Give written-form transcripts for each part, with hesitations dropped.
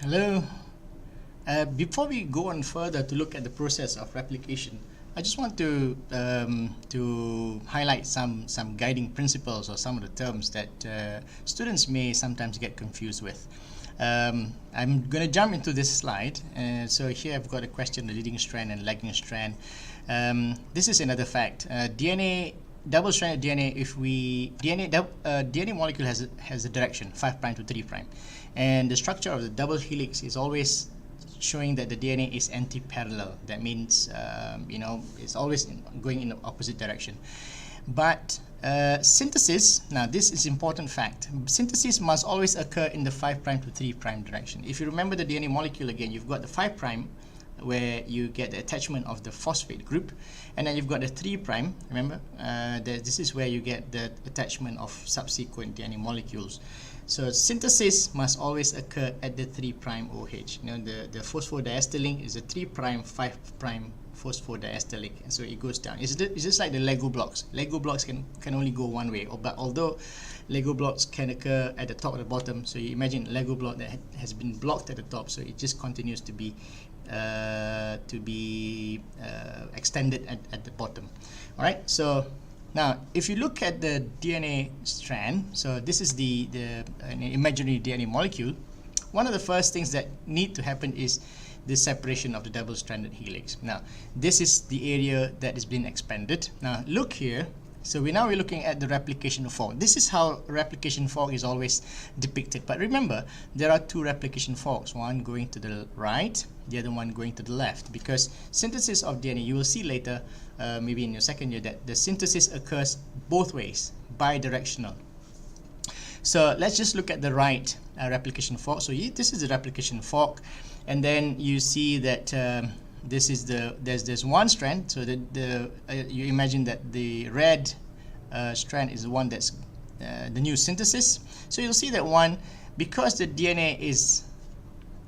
Hello. Before we go on further to look at the process of replication, I just want to highlight some guiding principles or some of the terms that students may sometimes get confused with. I'm going to jump into this slide. So here I've got a question: the leading strand and lagging strand. This is another fact. DNA, double-stranded DNA. If we DNA molecule has a direction 5' to 3', and the structure of the double helix is always showing that the DNA is anti-parallel. That means it's always going in the opposite direction. But synthesis, now this is important fact, synthesis must always occur in the 5' to 3' direction. If you remember the DNA molecule again, you've got the 5' where you get the attachment of the phosphate group, and then you've got the 3', remember, this is where you get the attachment of subsequent DNA molecules. So synthesis must always occur at the 3' OH. The phosphodiester link is a 3', 5' phosphodiester link, and so it goes down. It's just like the Lego blocks. Lego blocks can only go one way, but although Lego blocks can occur at the top or the bottom, so you imagine a Lego block that has been blocked at the top, so it just continues to be extended at the bottom. All right. So now, if you look at the DNA strand, so this is an imaginary DNA molecule. One of the first things that need to happen is the separation of the double-stranded helix. Now, this is the area that is being expanded. Now, look here. So we're looking at the replication fork. This is how replication fork is always depicted. But remember, there are two replication forks, one going to the right, the other one going to the left, because synthesis of DNA, you will see later, maybe in your second year, that the synthesis occurs both ways, bidirectional. So let's just look at the right replication fork. So this is the replication fork, and then you see that this is there's one strand. So you imagine that the red strand is the one that's the new synthesis. So you'll see that one, because the DNA is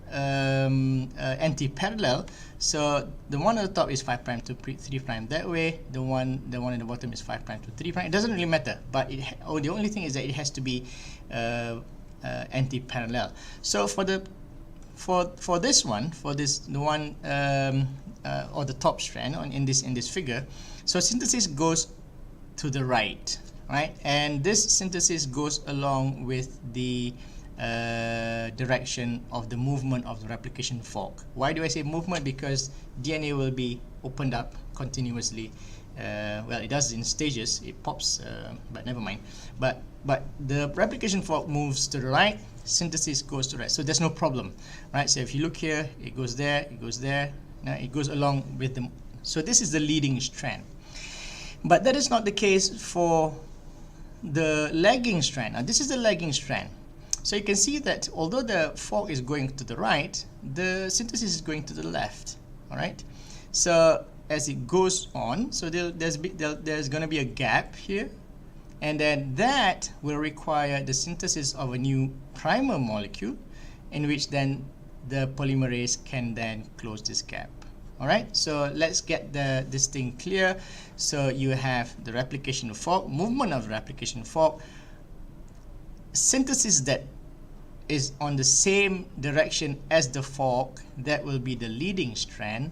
anti-parallel, so the one at the top is 5' to 3'. That way, the one at the bottom is 5' to 3'. It doesn't really matter, but the only thing is that it has to be anti-parallel. So for the one or the top strand in this figure, so synthesis goes to the right, and this synthesis goes along with the direction of the movement of the replication fork. Why do I say movement? Because DNA will be opened up continuously. Well, it does in stages. It pops, but never mind. But the replication fork moves to the right. Synthesis goes to the right. So there's no problem, right? So if you look here, it goes there, it goes there. Now it goes along with them. So this is the leading strand. But that is not the case for the lagging strand. Now this is the lagging strand. So you can see that although the fork is going to the right, the synthesis is going to the left. All right. So as it goes on, so there's going to be a gap here, and then that will require the synthesis of a new primer molecule, in which then the polymerase can then close this gap. All right. So let's get this thing clear. So you have the replication fork, movement of the replication fork, synthesis that is on the same direction as the fork, that will be the leading strand,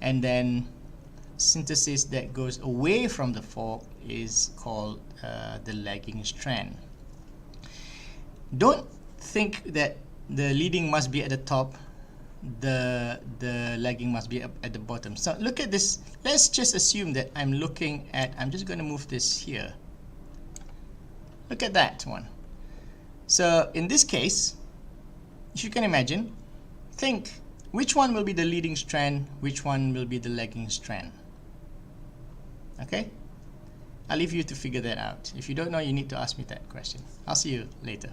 and then synthesis that goes away from the fork is called the lagging strand. Don't think that the leading must be at the top, the lagging must be up at the bottom. So look at this. Let's just assume that I'm just going to move this here. Look at that one. So in this case, if you can imagine, think which one will be the leading strand, which one will be the lagging strand. Okay? I'll leave you to figure that out. If you don't know, you need to ask me that question. I'll see you later.